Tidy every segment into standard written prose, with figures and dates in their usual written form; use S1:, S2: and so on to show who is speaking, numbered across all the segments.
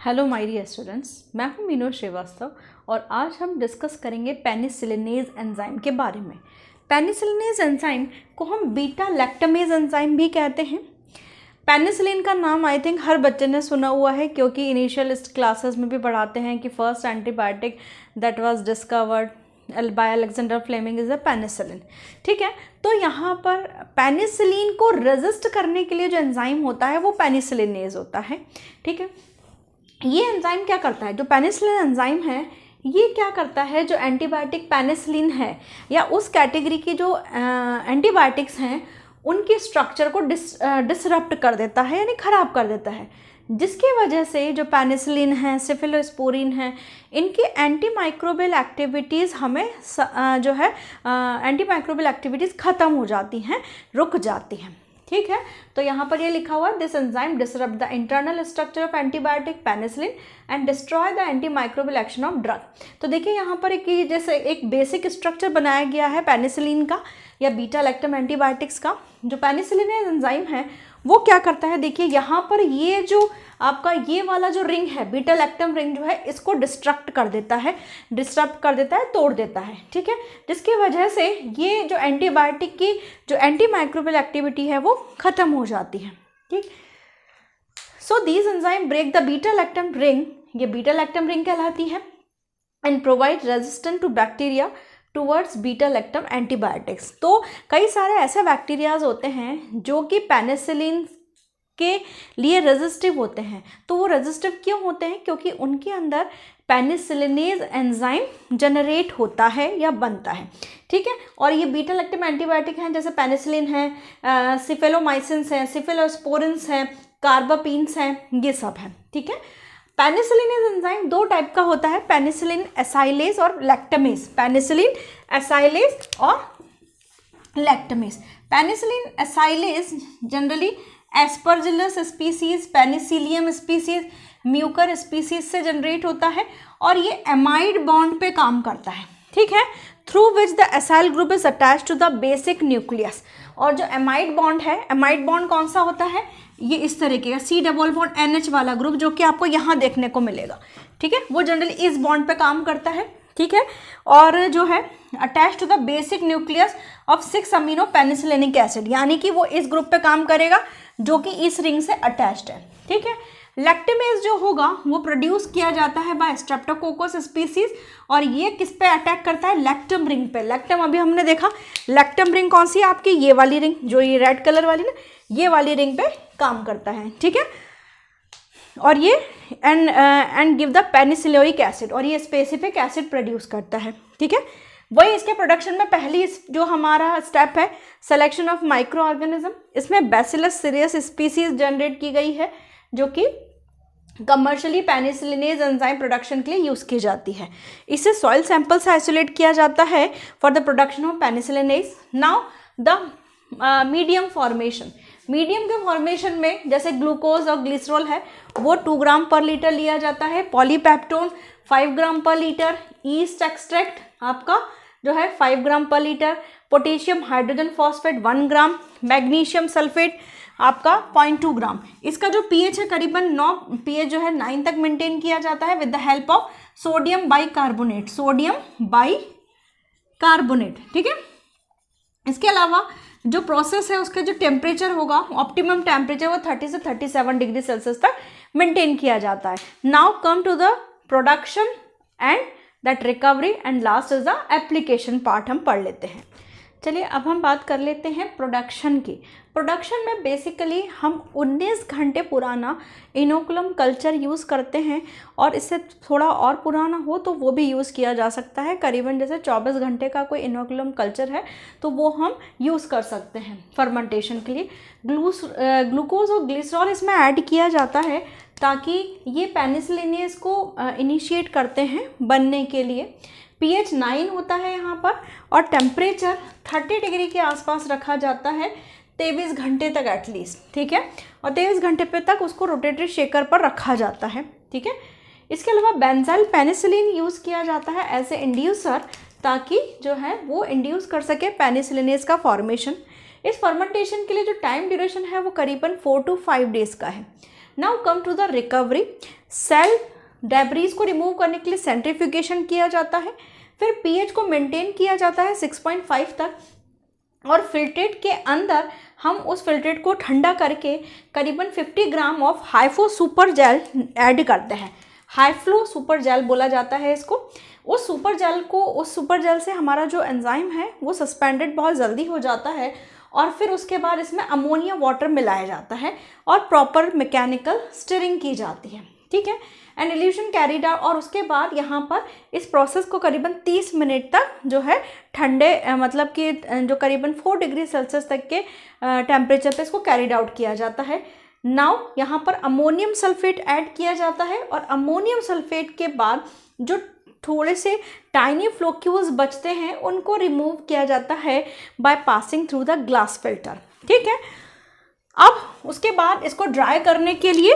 S1: Hello my dear students, मैं हूं मीनू श्रीवास्तव और आज हम डिस्कस करेंगे पेनिसिलिनेज एंजाइम के बारे में। पेनिसिलिनेज एंजाइम को हम बीटा लैक्टमेज एंजाइम भी कहते हैं। पेनिसिलिन का नाम आई थिंक हर बच्चे ने सुना हुआ है क्योंकि इनिशियल क्लासेस में भी पढ़ाते हैं कि first antibiotic that was discovered by Alexander Fleming is a penicillin. ठीक है, तो यहाँ पर पेनिसिलिन को रेजिस्ट करने के लिए जो एंजाइम होता है वो पेनिसिलिनेज होता है। ठीक है, ये एंजाइम क्या करता है, जो पेनिसिलिन एंजाइम है ये क्या करता है, जो एंटीबायोटिक पेनिसिलिन है या उस कैटेगरी की जो एंटीबायोटिक्स हैं उनके स्ट्रक्चर को डिसरप्ट कर देता है, यानी ख़राब कर देता है, जिसकी वजह से जो पेनिसिलिन है, सेफेलोस्पोरिन है, इनकी एंटीमाइक्रोबियल एक्टिविटीज़ हमें जो है एंटीमाइक्रोबियल एक्टिविटीज़ ख़त्म हो जाती हैं, रुक जाती हैं। ठीक है, तो यहाँ पर ये लिखा हुआ है this enzyme disrupt the internal structure of antibiotic penicillin and destroy the antimicrobial action of drug. तो देखिए यहाँ पर एक जैसे एक बेसिक स्ट्रक्चर बनाया गया है पेनिसिलिन का या बीटा लैक्टम एंटीबायोटिक्स का। जो पेनिसिलिन एंजाइम है वो क्या करता है, देखिए यहाँ पर ये जो आपका ये वाला जो रिंग है बीटा लैक्टम रिंग जो है इसको डिस्ट्रप्ट कर देता है, तोड़ देता है। ठीक है, जिसकी वजह से ये जो एंटीबायोटिक की जो एंटीमाइक्रोबियल एक्टिविटी है वो खत्म हो जाती है। ठीक, so these enzyme break the beta lactam ring, ये बीटा लैक्टम रिंग कहलाती है, and provide resistant to bacteria towards beta lactam antibiotics. तो कई सारे ऐसे बैक्टीरियाज होते हैं जो कि पेनिसिलिन के लिए रेजिस्टिव होते हैं। तो वो रेजिस्टिव क्यों होते हैं, क्योंकि उनके अंदर पेनिसिलिनेज एंजाइम जनरेट होता है या बनता है। ठीक है, और ये बीटा लैक्टम एंटीबायोटिक हैं जैसे पेनिसिलिन है, सिफेलोमाइसिन्स हैं, सिफेलोस्पोरिन्स हैं, कार्बापीन्स हैं, ये सब हैं। ठीक है, पेनिसिलिनेज एंजाइम दो टाइप का होता है, पेनिसिलिन एसाइलेज और लैक्टमेज। पेनिसिलिन एसाइलेज और lactamase. Penicillin acylase generally aspergillus species, penicillium species, mucor species से जनरेट होता है और ये एमाइड बॉन्ड पे काम करता है। ठीक है, through which the acyl group is attach to the basic nucleus. और जो एमाइड बॉन्ड है, एमाइड बॉन्ड कौन सा होता है, ये इस तरीके का सी डबल बॉन्ड NH वाला ग्रुप जो कि आपको यहाँ देखने को मिलेगा। ठीक है, वो जनरली इस बॉन्ड पे काम करता है। ठीक है, और जो है attach to the basic nucleus of 6 amino penicillanic acid, यानी कि वो इस ग्रुप पे काम करेगा जो कि इस रिंग से अटैच्ड है। ठीक है, लैक्टमेज जो होगा वो प्रोड्यूस किया जाता है बाय स्ट्रेप्टोकोकस स्पीसीज और ये किस पे अटैक करता है, लैक्टम रिंग पे। लैक्टम अभी हमने देखा, लैक्टम रिंग कौन सी है आपकी, ये वाली रिंग, जो ये रेड कलर वाली ना, ये वाली रिंग पे काम करता है। ठीक है, और ये एंड गिव द पेनिसिलियोइक एसिड, और ये स्पेसिफिक एसिड प्रोड्यूस करता है। ठीक है, वही इसके प्रोडक्शन में पहली जो हमारा स्टेप है सिलेक्शन ऑफ माइक्रो ऑर्गेनिज्म, इसमें बैसिलस सीरियस स्पीसीज जनरेट की गई है जो कि कमर्शियली पेनिसिलिनेज एंजाइम प्रोडक्शन के लिए यूज़ की जाती है। इसे सॉइल सैंपल से आइसोलेट किया जाता है for the production of penicillinase. Now the medium formation, medium के फॉर्मेशन में जैसे ग्लूकोज और ग्लिसरॉल है वो 2 ग्राम पर लीटर लिया जाता है, पॉलीपेप्टोन 5 ग्राम पर लीटर, ईस्ट एक्सट्रैक्ट आपका जो है 5 ग्राम पर लीटर, पोटेशियम हाइड्रोजन फॉस्फेट 1 ग्राम, मैग्नीशियम सल्फेट आपका 0.2 ग्राम। इसका जो pH है करीबन 9, pH जो है 9 तक मेंटेन किया जाता है with the help of sodium bicarbonate, sodium bicarbonate. ठीक है, इसके अलावा जो प्रोसेस है उसका जो टेम्परेचर होगा, ऑप्टिमम टेम्परेचर वो 30 से 37 डिग्री सेल्सियस तक मेंटेन किया जाता है। Now come to the production and that recovery and last is the application part हम पढ़ लेते हैं। चलिए अब हम बात कर लेते हैं प्रोडक्शन की। प्रोडक्शन में बेसिकली हम 19 घंटे पुराना इनोकुलम कल्चर यूज़ करते हैं और इससे थोड़ा और पुराना हो तो वो भी यूज़ किया जा सकता है। करीबन जैसे 24 घंटे का कोई इनोकुलम कल्चर है तो वो हम यूज़ कर सकते हैं फर्मेंटेशन के लिए। ग्लूकोज और ग्लिसरॉल इसमें ऐड किया जाता है ताकि ये पेनिसिलिनेज को इनिशिएट करते हैं बनने के लिए। pH 9 होता है यहाँ पर और टेम्परेचर 30 डिग्री के आसपास रखा जाता है 23 घंटे तक एटलीस्ट। ठीक है, और 23 घंटे पे तक उसको रोटेटरी शेकर पर रखा जाता है। ठीक है, इसके अलावा बेंजाइल पेनिसिलिन यूज़ किया जाता है एज ए इंड्यूसर ताकि जो है वो इंड्यूस कर सके पेनिसिलिनेज का फॉर्मेशन। इस फर्मेंटेशन के लिए जो टाइम ड्यूरेशन है वो करीबन 4 to 5 डेज़ का है। Now come to the recovery. Cell debris को रिमूव करने के लिए सेंट्रीफ्यूगेशन किया जाता है, फिर पीएच को मेंटेन किया जाता है 6.5 तक, और फिल्ट्रेट के अंदर हम उस फिल्ट्रेट को ठंडा करके करीबन 50 gram of high flow super jail add करते हैं। हाईफ्लो सुपर जेल बोला जाता है इसको। उस सुपर जेल से हमारा जो एंजाइम है वो सस्पेंडेड बहुत जल्दी हो जाता है, और फिर उसके बाद इसमें अमोनिया वाटर मिलाया जाता है और प्रॉपर मैकेनिकल स्टिरिंग की जाती है, ठीक है, एंड इल्यूशन कैरिड आउट। और उसके बाद यहाँ पर इस प्रोसेस को करीबन 30 मिनट तक जो है ठंडे मतलब कि जो करीबन 4 डिग्री सेल्सियस तक के टेम्परेचर पे इसको कैरिड आउट किया जाता है। नाउ यहाँ पर अमोनियम सल्फेट ऐड किया जाता है, और अमोनियम सल्फेट के बाद जो थोड़े से टाइनी फ्लोक्यूल्स बचते हैं उनको रिमूव किया जाता है by passing through the glass filter, ठीक है। अब उसके बाद इसको ड्राई करने के लिए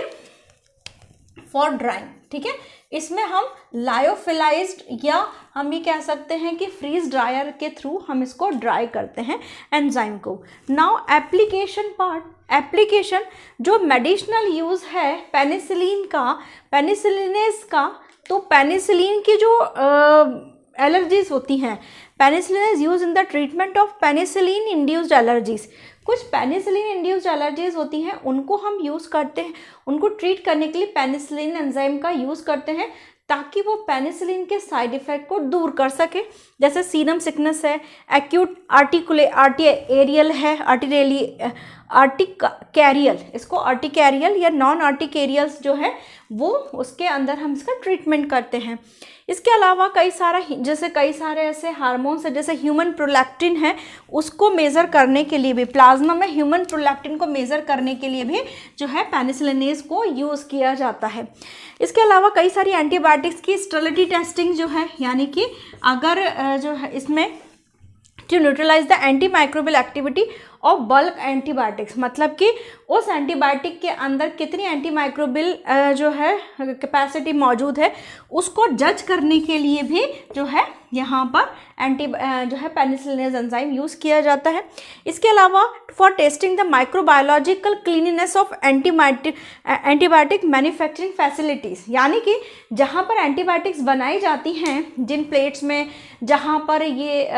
S1: फॉर ड्राइंग, ठीक है, इसमें हम लायोफिलाइज्ड या हम ये कह सकते हैं कि फ्रीज ड्रायर के थ्रू हम इसको ड्राई करते हैं एंजाइम को। नाउ एप्लीकेशन पार्ट, एप्लीकेशन जो मेडिसिनल यूज़ है पेनिसिलिन का, पेनिसिलिनेज का, तो पेनिसिलिन की जो एलर्जीज होती हैं, penicillin is use in the treatment of penicillin induced allergies. कुछ पेनिसिलिन इंड्यूस्ड एलर्जीज होती हैं उनको हम यूज़ करते हैं, उनको ट्रीट करने के लिए पेनिसिलिन एंजाइम का यूज़ करते हैं ताकि वो पेनिसिलिन के साइड इफ़ेक्ट को दूर कर सके। जैसे सीरम सिकनेस है, एक्यूट आर्टिकेरियल है, आर्टिकैरियल, इसको आर्टिकैरियल या नॉन आर्टिकैरियल्स जो है वो उसके अंदर हम इसका ट्रीटमेंट करते हैं। इसके अलावा कई सारे ऐसे हार्मोन्स हैं, जैसे ह्यूमन प्रोलैक्टिन है, उसको मेज़र करने के लिए भी, प्लाज्मा में ह्यूमन प्रोलैक्टिन को मेज़र करने के लिए भी जो है पेनिसिलिनेज को यूज़ किया जाता है। इसके अलावा कई सारी एंटीबायोटिक्स की स्टेरिलिटी टेस्टिंग जो है, यानी कि अगर जो है इसमें to neutralize the anti microbial activity of bulk antibiotics, मतलब कि उस एंटीबायोटिक के अंदर कितनी एंटी माइक्रोबियल जो है कैपेसिटी मौजूद है उसको जज करने के लिए भी जो है यहाँ पर जो है पेनिसिलिनेज एंजाइम यूज़ किया जाता है। इसके अलावा for testing the microbiological cleanliness of antibiotic manufacturing facilities, यानी कि जहाँ पर एंटीबायोटिक्स बनाई जाती हैं, जिन प्लेट्स में जहाँ पर ये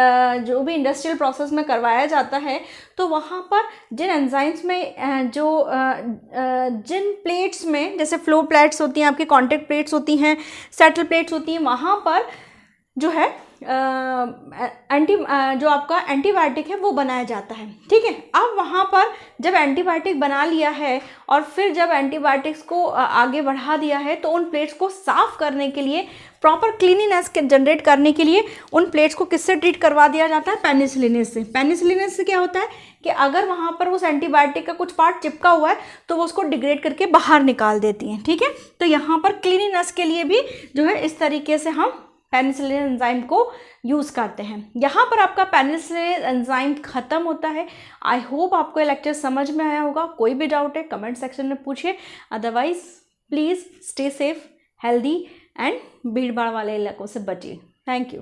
S1: जो भी इंडस्ट्रियल प्रोसेस में करवाया जाता है, तो वहाँ पर जिन एंजाइम्स में जिन प्लेट्स में, जैसे फ्लो प्लेट्स होती हैं, आपकी कॉन्टैक्ट प्लेट्स होती हैं, सेटल प्लेट्स होती हैं, वहाँ पर जो है जो आपका एंटीबायोटिक है वो बनाया जाता है, ठीक है। अब वहाँ पर जब एंटीबायोटिक बना लिया है और फिर जब एंटीबायोटिक्स को आगे बढ़ा दिया है, तो उन प्लेट्स को साफ़ करने के लिए, प्रॉपर क्लीनिनेस जनरेट करने के लिए उन प्लेट्स को किससे ट्रीट करवा दिया जाता है? पेनिसिलिनेज से। पेनिसिलिनेज से क्या होता है कि अगर वहाँ पर उस एंटीबायोटिक का कुछ पार्ट चिपका हुआ है तो वो उसको डिग्रेड करके बाहर निकाल देती हैं, ठीक है। तो यहाँ पर क्लीनिनेस के लिए भी जो है इस तरीके से हम पेनिसिलिन एंजाइम को यूज़ करते हैं। यहाँ पर आपका पेनिसिलिन एंजाइम ख़त्म होता है। आई होप आपको ये लेक्चर समझ में आया होगा। कोई भी डाउट है कमेंट सेक्शन में पूछिए, otherwise please stay safe, healthy and भीड़ भाड़ वाले इलाकों से बचिए। Thank you.